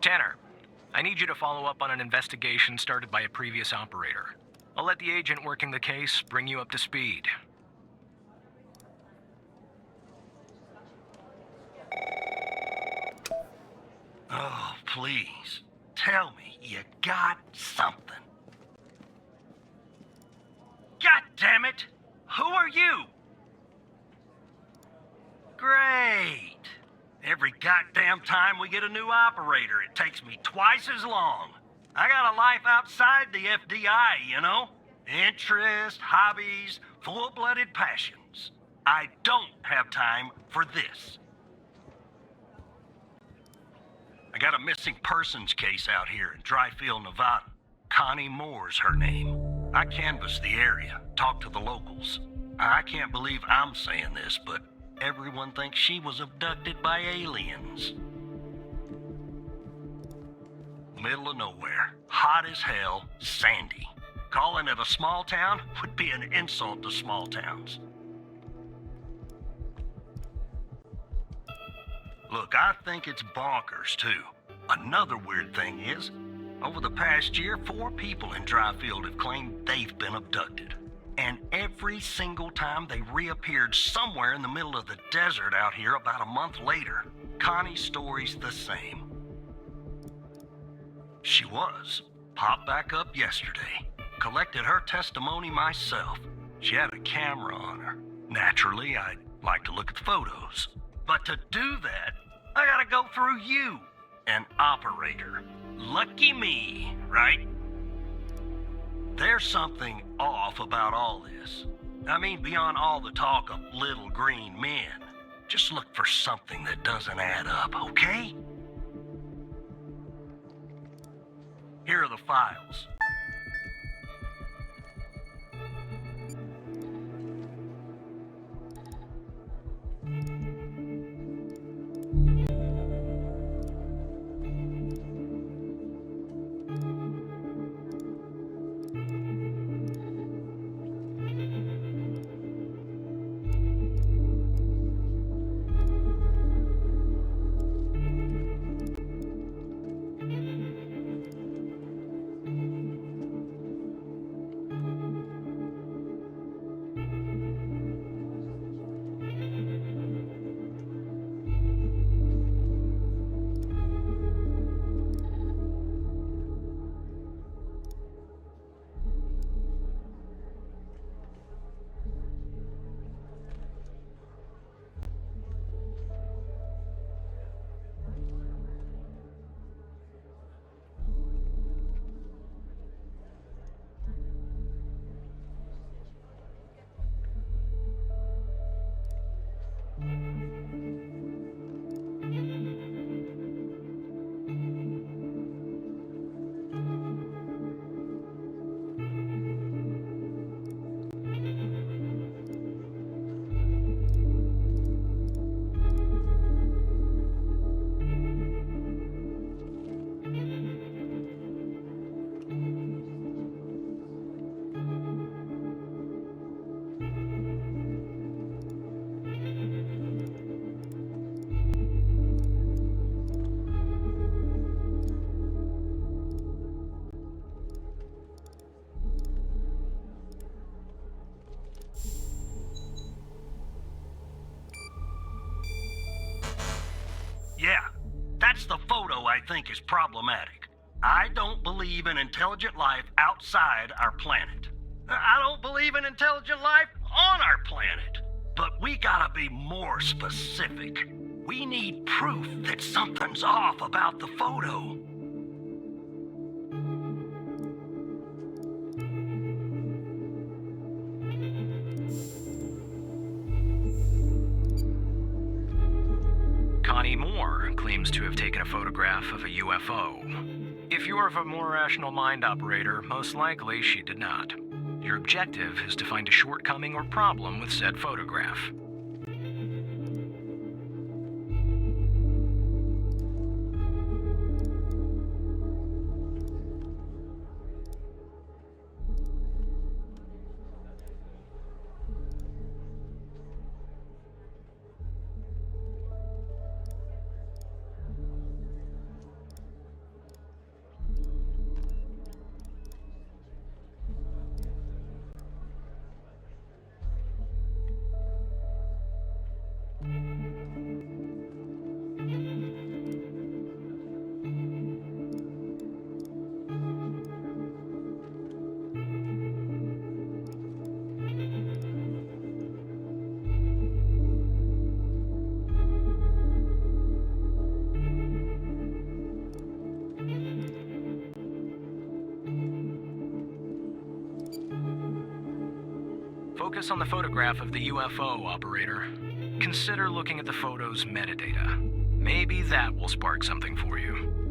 Tanner, I need you to follow up on an investigation started by a previous operator. I'll let the agent working the case bring you up to speed. Oh, please. Tell me you got something. God damn it! Who are you? Great. Every goddamn time we get a new operator, it takes me twice as long. I got a life outside the FDI, you know? Interests, hobbies, full-blooded passions. I don't have time for this. I got a missing persons case out here in Dryfield, Nevada. Connie Moore's her name. I canvassed the area, talked to the locals. I can't believe I'm saying this, but everyone thinks she was abducted by aliens. Middle of nowhere, hot as hell, sandy. Calling it a small town would be an insult to small towns. Look, I think it's bonkers, too. Another weird thing is, over the past year, 4 people in Dryfield have claimed they've been abducted. And every single time they reappeared somewhere in the middle of the desert out here about a month later. Connie's story's the same. She was. Popped back up yesterday. Collected her testimony myself. She had a camera on her. Naturally, I'd like to look at the photos. But to do that, I gotta go through you, an operator. Lucky me, right? There's something off about all this. I mean, beyond all the talk of little green men. Just look for something that doesn't add up, okay? Here are the files. Yeah, that's the photo I think is problematic. I don't believe in intelligent life outside our planet. I don't believe in intelligent life on our planet. But we gotta be more specific. We need proof that something's off about the photo. Connie Moore claims to have taken a photograph of a UFO. If you're of a more rational mind, operator, most likely she did not. Your objective is to find a shortcoming or problem with said photograph. focus on the photograph of the UFO, operator. Consider looking at the photo's metadata. Maybe that will spark something for you.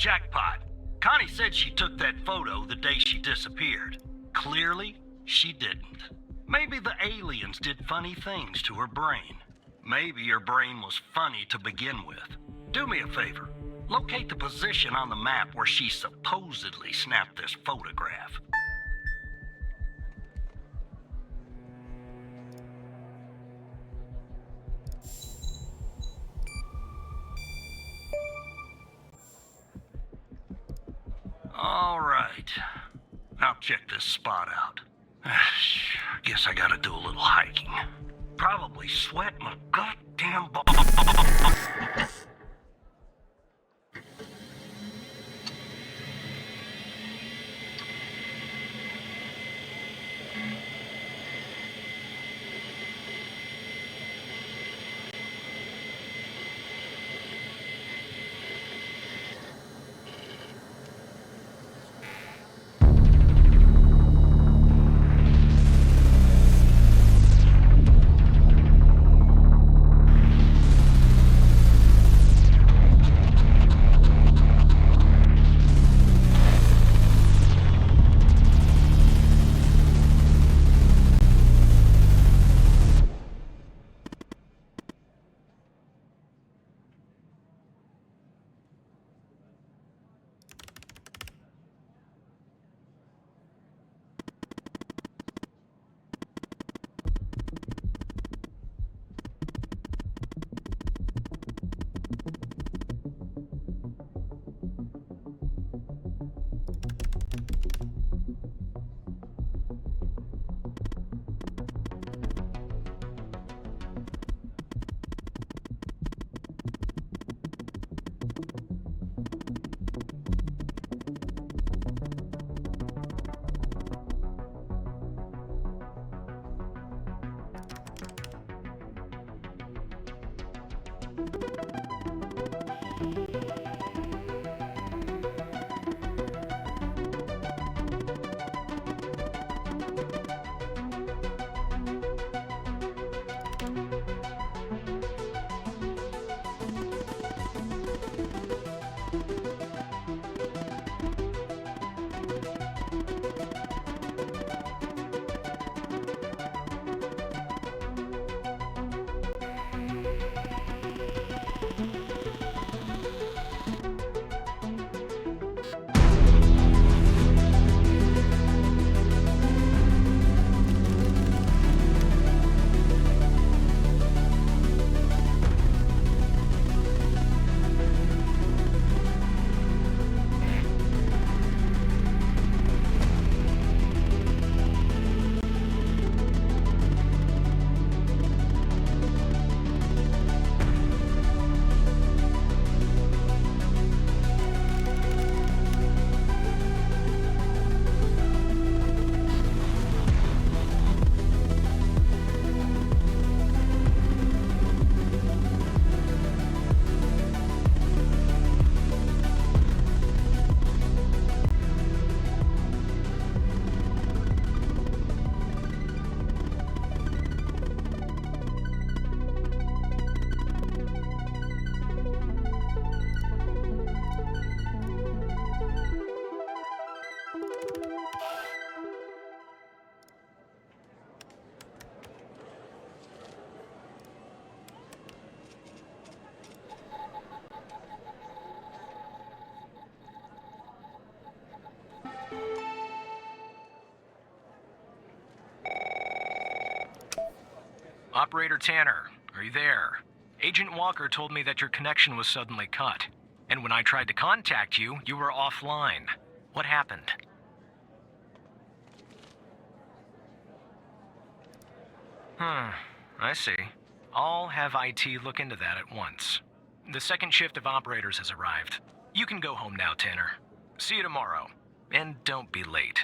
Jackpot. Connie said she took that photo the day she disappeared. Clearly, she didn't. Maybe the aliens did funny things to her brain. Maybe her brain was funny to begin with. Do me a favor. Locate the position on the map where she supposedly snapped this photograph. All right. I'll check this spot out. Guess I gotta do a little hiking. Probably sweat my goddamn balls. Operator Tanner, are you there? Agent Walker told me that your connection was suddenly cut. And when I tried to contact you, you were offline. What happened? I see. I'll have IT look into that at once. The second shift of operators has arrived. You can go home now, Tanner. See you tomorrow. And don't be late.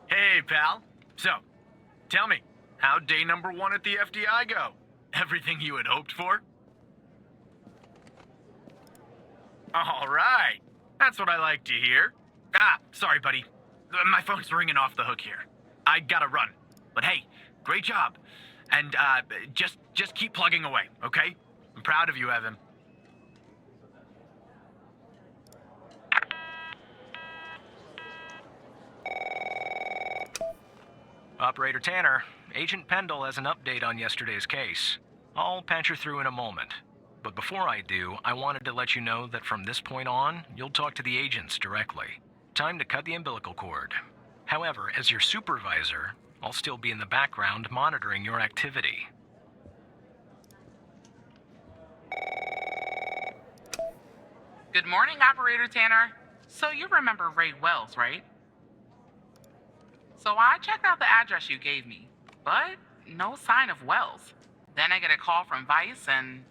Hey, pal. So, tell me, how'd day number 1 at the FDI go? Everything you had hoped for? All right. That's what I like to hear. Sorry, buddy. My phone's ringing off the hook here. I gotta run. But hey, great job. And, just keep plugging away, okay? I'm proud of you, Evan. Operator Tanner, Agent Pendle has an update on yesterday's case. I'll patch her through in a moment. But before I do, I wanted to let you know that from this point on, you'll talk to the agents directly. Time to cut the umbilical cord. However, as your supervisor, I'll still be in the background monitoring your activity. Good morning, Operator Tanner. So you remember Ray Wells, right? So I checked out the address you gave me, but no sign of Wells. Then I get a call from Vice and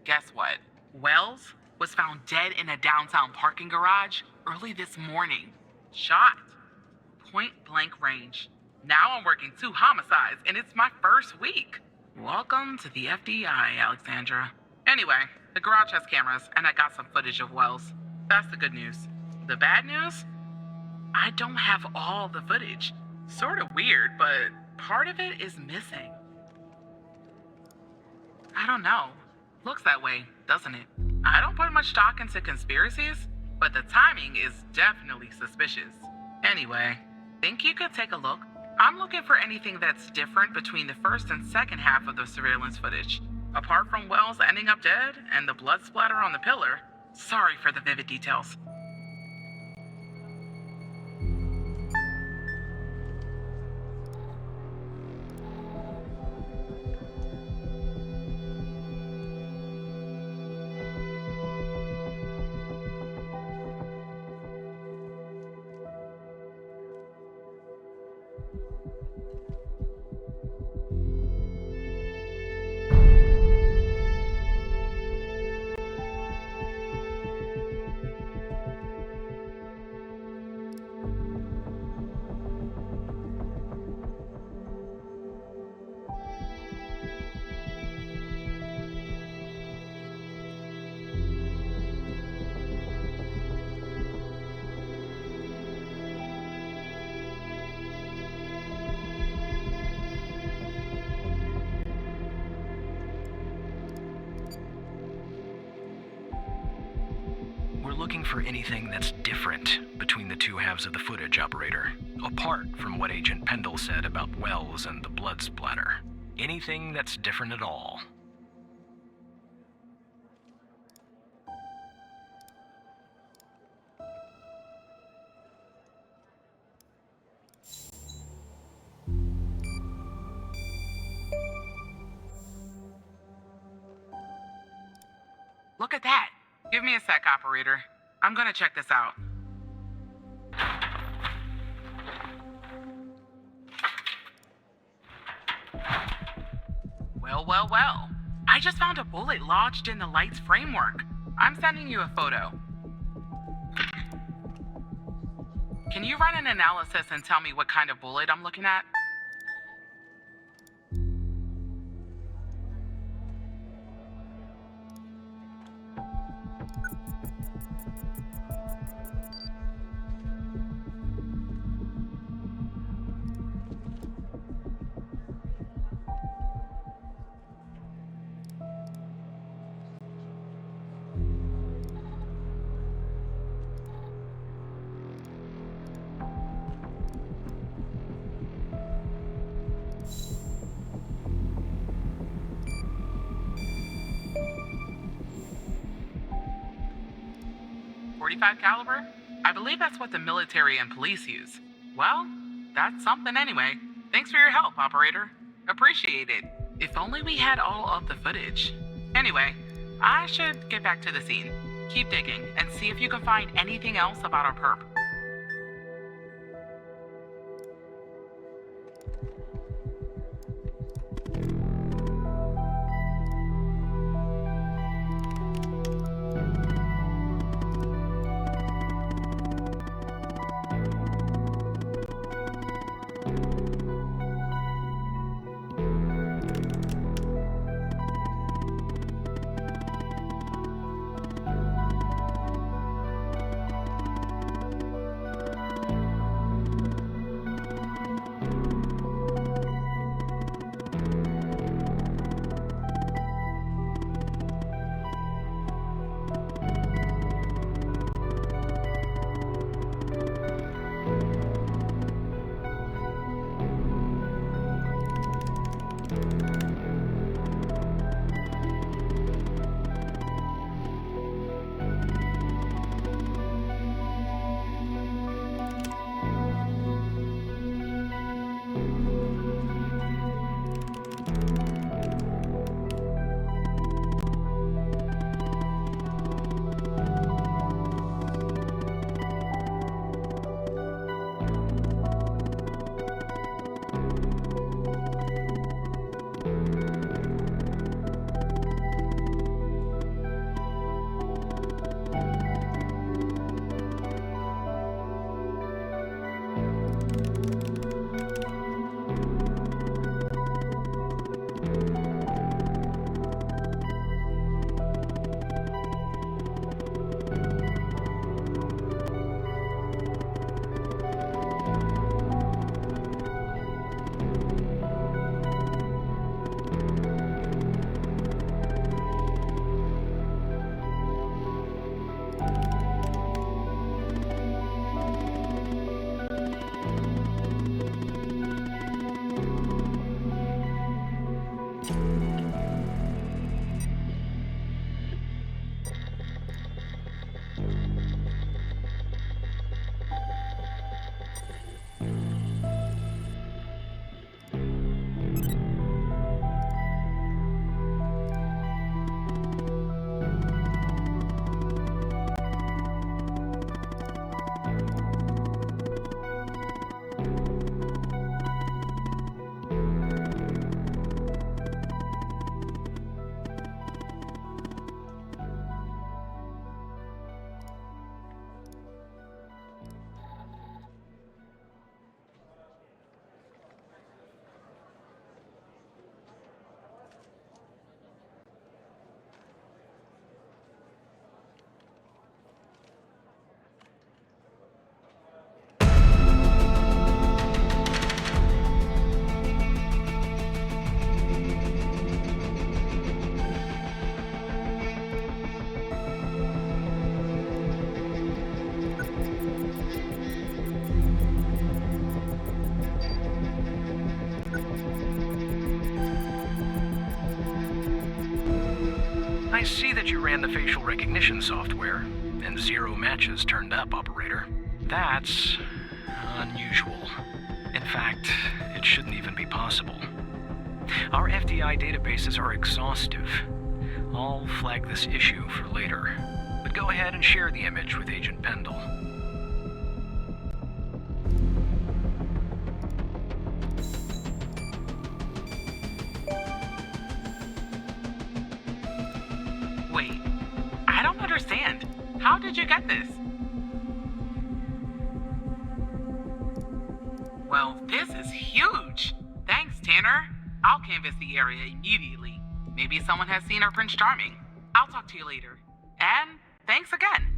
guess what? Wells was found dead in a downtown parking garage early this morning. Shot. Point blank range. Now I'm working 2 homicides and it's my first week. Welcome to the FDI, Alexandra. Anyway, the garage has cameras and I got some footage of Wells. That's the good news. The bad news? I don't have all the footage. Sort of weird, but part of it is missing. I don't know. Looks that way, doesn't it? I don't put much stock into conspiracies, but the timing is definitely suspicious. Anyway, think you could take a look? I'm looking for anything that's different between the first and second half of the surveillance footage. Apart from Wells ending up dead and the blood splatter on the pillar. Sorry for the vivid details. We're looking for anything that's different between the two halves of the footage, Operator. Apart from what Agent Pendle said about Wells and the blood splatter. Anything that's different at all. Look at that. Give me a sec, operator. I'm gonna check this out. Well. I just found a bullet lodged in the light's framework. I'm sending you a photo. Can you run an analysis and tell me what kind of bullet I'm looking at? .45 caliber? I believe that's what the military and police use. Well, that's something anyway. Thanks for your help, operator. Appreciate it. If only we had all of the footage. Anyway, I should get back to the scene. Keep digging and see if you can find anything else about our perp. I see that you ran the facial recognition software, and 0 matches turned up, Operator. That's unusual. In fact, it shouldn't even be possible. Our FDI databases are exhaustive. I'll flag this issue for later, but go ahead and share the image with Agent Pendle. Wait, I don't understand. How did you get this? Well, this is huge. Thanks, Tanner. I'll canvass the area immediately. Maybe someone has seen our Prince Charming. I'll talk to you later. And thanks again.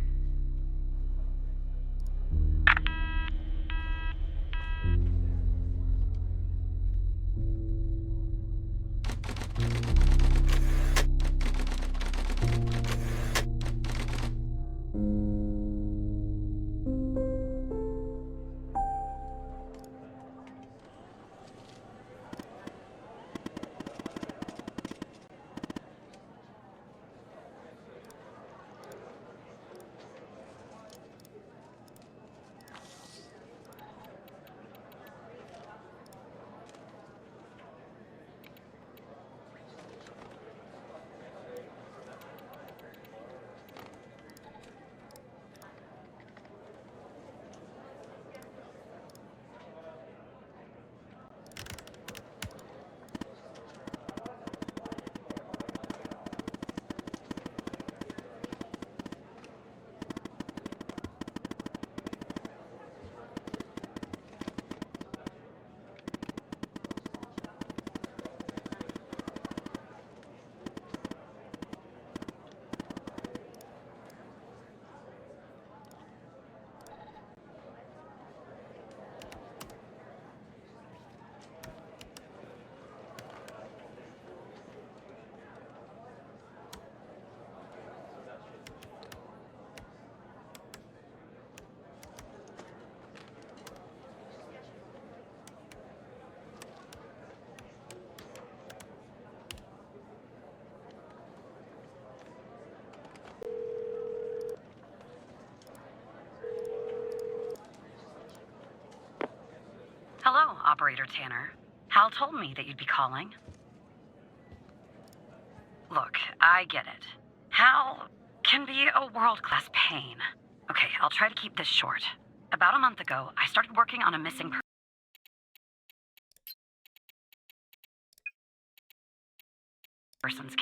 Hello, Operator Tanner. Hal told me that you'd be calling. Look, I get it. Hal can be a world-class pain. Okay, I'll try to keep this short. About a month ago, I started working on a missing person's